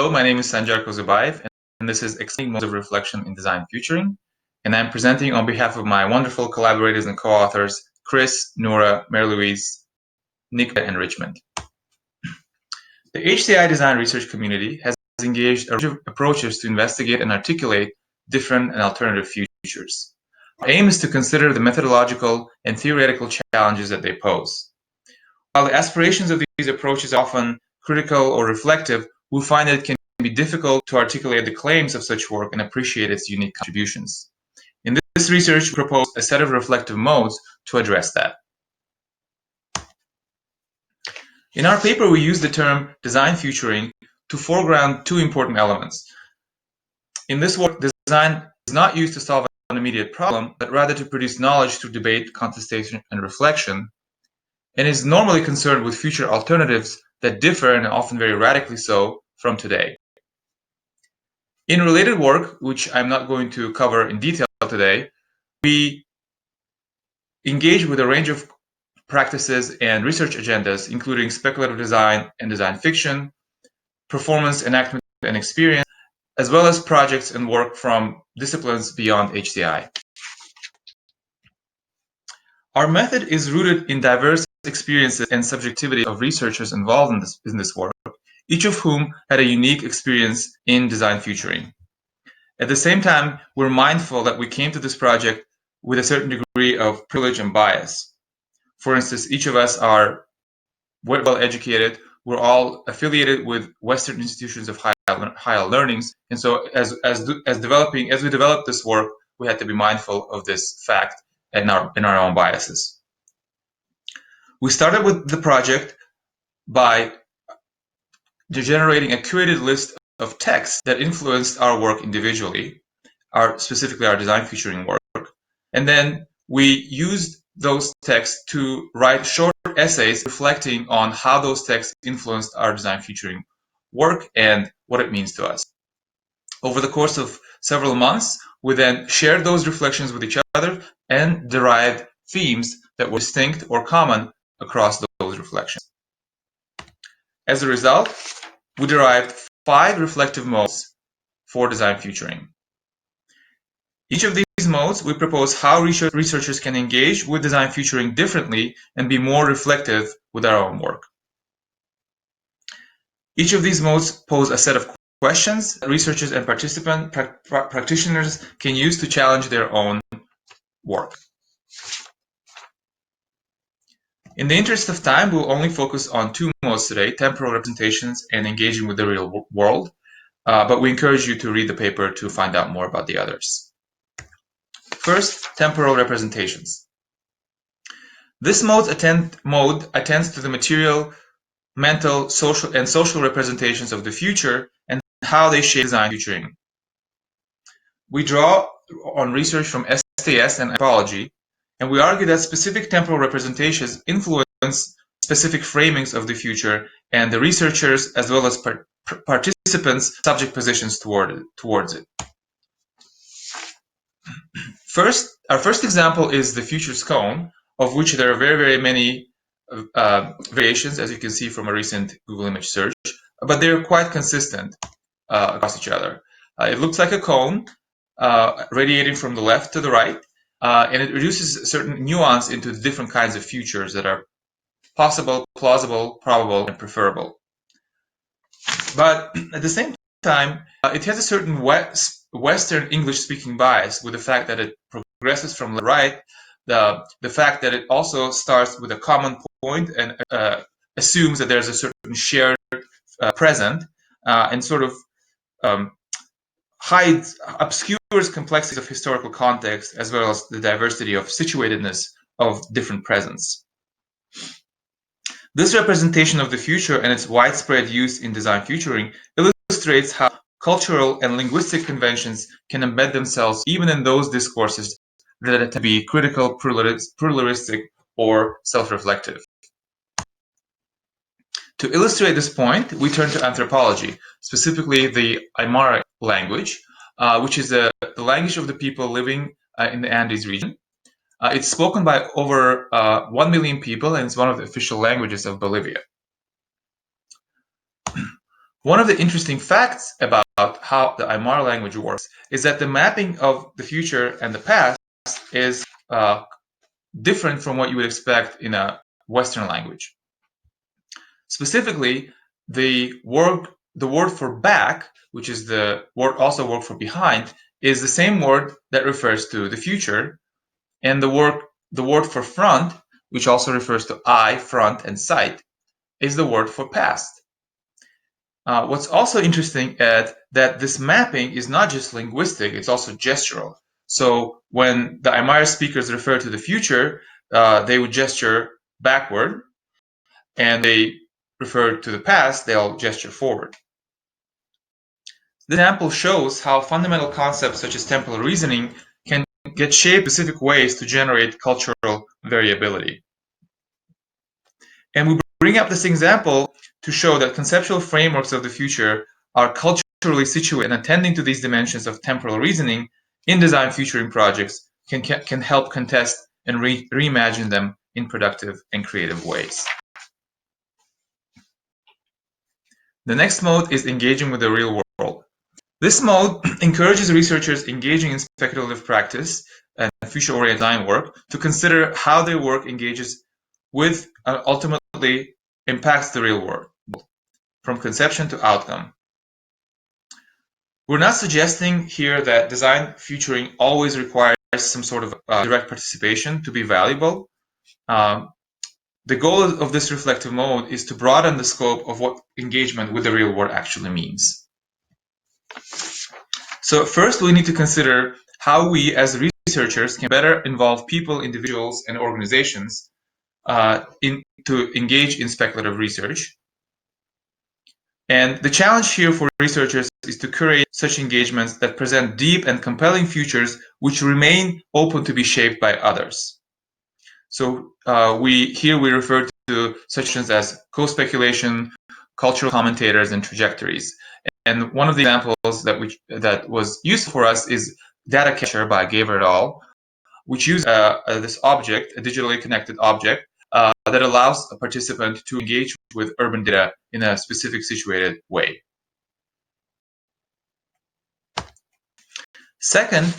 Hello, my name is Sandjar Kozubaev, and this is Exciting Modes of Reflection in Design Futuring. And I'm presenting on behalf of my wonderful collaborators and co-authors, Chris, Noura, Louise, Nick, and Richmond. The HCI design research community has engaged a range of approaches to investigate and articulate different and alternative futures. Our aim is to consider the methodological and theoretical challenges that they pose. While the aspirations of these approaches are often critical or reflective, we find that it can be difficult to articulate the claims of such work and appreciate its unique contributions. In this research, we propose a set of reflective modes to address that. In our paper, we use the term design futuring to foreground two important elements. In this work, design is not used to solve an immediate problem, but rather to produce knowledge through debate, contestation, and reflection, and is normally concerned with future alternatives that differ, and often very radically so, from today. In related work, which I'm not going to cover in detail today, we engage with a range of practices and research agendas, including speculative design and design fiction, performance, enactment, and experience, as well as projects and work from disciplines beyond HCI. Our method is rooted in diverse experiences and subjectivity of researchers involved in this work, each of whom had a unique experience in design futuring. At the same time, we're mindful that we came to this project with a certain degree of privilege and bias. For instance, each of us are well educated. We're all affiliated with Western institutions of higher learnings, and so as we develop this work, we had to be mindful of this fact and our own biases. We started with the project by generating a curated list of texts that influenced our work individually, specifically our design featuring work, and then we used those texts to write short essays reflecting on how those texts influenced our design featuring work and what it means to us. Over the course of several months, we then shared those reflections with each other and derived themes that were distinct or common across those reflections. As a result, we derived 5 reflective modes for design futuring. Each of these modes, we propose how researchers can engage with design futuring differently and be more reflective with our own work. Each of these modes pose a set of questions that researchers and practitioners can use to challenge their own work. In the interest of time, we'll only focus on 2 modes today, temporal representations and engaging with the real world, but we encourage you to read the paper to find out more about the others. First, temporal representations. This mode attends to the material, mental, social representations of the future and how they shape design futuring. We draw on research from STS and anthropology, and we argue that specific temporal representations influence specific framings of the future and the researchers as well as participants' subject positions towards it. Our first example is the future's cone, of which there are very, very many variations, as you can see from a recent Google image search, but they're quite consistent across each other. It looks like a cone radiating from the left to the right, and it reduces a certain nuance into the different kinds of futures that are possible, plausible, probable, and preferable. But at the same time, it has a certain Western English-speaking bias with the fact that it progresses from the right, the fact that it also starts with a common point and assumes that there's a certain shared present, and sort of obscures complexities of historical context as well as the diversity of situatedness of different presents. This representation of the future and its widespread use in design futuring illustrates how cultural and linguistic conventions can embed themselves even in those discourses that tend to be critical, pluralistic, or self-reflective. To illustrate this point, we turn to anthropology, specifically the Aymara language, which is the language of the people living in the Andes region. It's spoken by over 1 million people, and it's one of the official languages of Bolivia. One of the interesting facts about how the Aymara language works is that the mapping of the future and the past is different from what you would expect in a Western language. Specifically, the word for back, which is the word for behind, is the same word that refers to the future, and the word for front, which also refers to eye, front, and sight, is the word for past. What's also interesting is that this mapping is not just linguistic, it's also gestural. So when the Aymara speakers refer to the future, they would gesture backward, and they refer to the past, they'll gesture forward. This example shows how fundamental concepts such as temporal reasoning can get shaped in specific ways to generate cultural variability. And we bring up this example to show that conceptual frameworks of the future are culturally situated, and attending to these dimensions of temporal reasoning in design futuring projects can help contest and reimagine them in productive and creative ways. The next mode is engaging with the real world. This mode encourages researchers engaging in speculative practice and future-oriented design work to consider how their work engages with and ultimately impacts the real world, from conception to outcome. We're not suggesting here that design futuring always requires some sort of direct participation to be valuable. The goal of this reflective mode is to broaden the scope of what engagement with the real world actually means. So first, we need to consider how we as researchers can better involve people, individuals, and organizations to engage in speculative research. And the challenge here for researchers is to create such engagements that present deep and compelling futures which remain open to be shaped by others. So we refer to such as co-speculation, cultural commentators, and trajectories. And one of the examples that was useful for us is Data Capture by Gaver et al., which uses this object, a digitally connected object, that allows a participant to engage with urban data in a specific situated way. Second,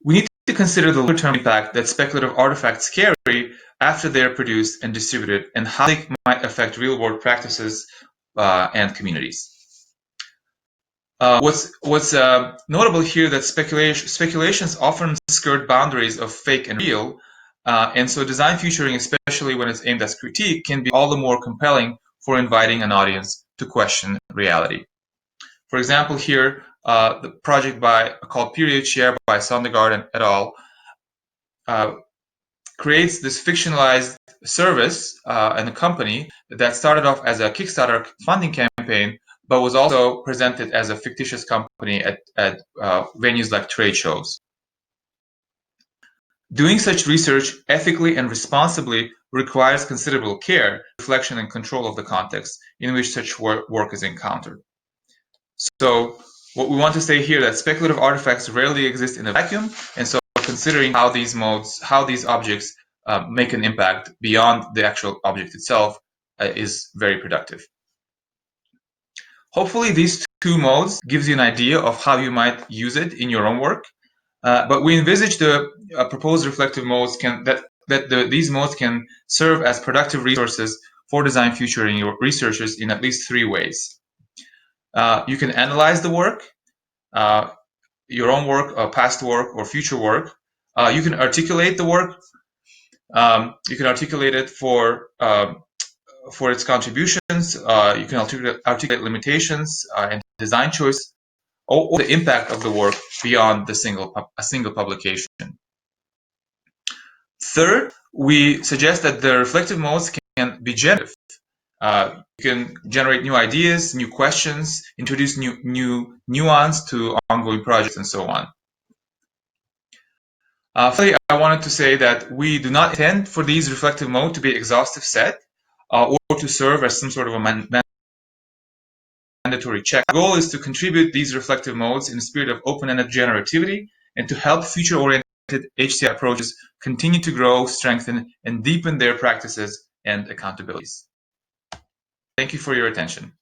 we need to consider the long-term impact that speculative artifacts carry after they are produced and distributed, and how they might affect real-world practices and communities. What's notable here that speculations often skirt boundaries of fake and real, and so design futuring, especially when it's aimed at critique, can be all the more compelling for inviting an audience to question reality. For example, here, the project called Period Share by Søndergaard et al. Creates this fictionalized service and a company that started off as a Kickstarter funding campaign, but was also presented as a fictitious company at venues like trade shows. Doing such research ethically and responsibly requires considerable care, reflection, and control of the context in which such work is encountered. So what we want to say here, that speculative artifacts rarely exist in a vacuum, and so considering how these objects make an impact beyond the actual object itself is very productive. Hopefully these two modes gives you an idea of how you might use it in your own work, but we envisage the proposed reflective modes these modes can serve as productive resources for design futuring researchers in at least 3 ways. You can analyze the work, your own work, past work, or future work. You can articulate the work. You can articulate it for its contributions. You can articulate limitations and design choice, or the impact of the work beyond a single publication. Third, we suggest that the reflective modes can be generative. You can generate new ideas, new questions, introduce new nuance to ongoing projects, and so on. Finally, I wanted to say that we do not intend for these reflective modes to be exhaustive set or to serve as some sort of a mandatory check. The goal is to contribute these reflective modes in a spirit of open-ended generativity and to help future-oriented HCI approaches continue to grow, strengthen, and deepen their practices and accountabilities. Thank you for your attention.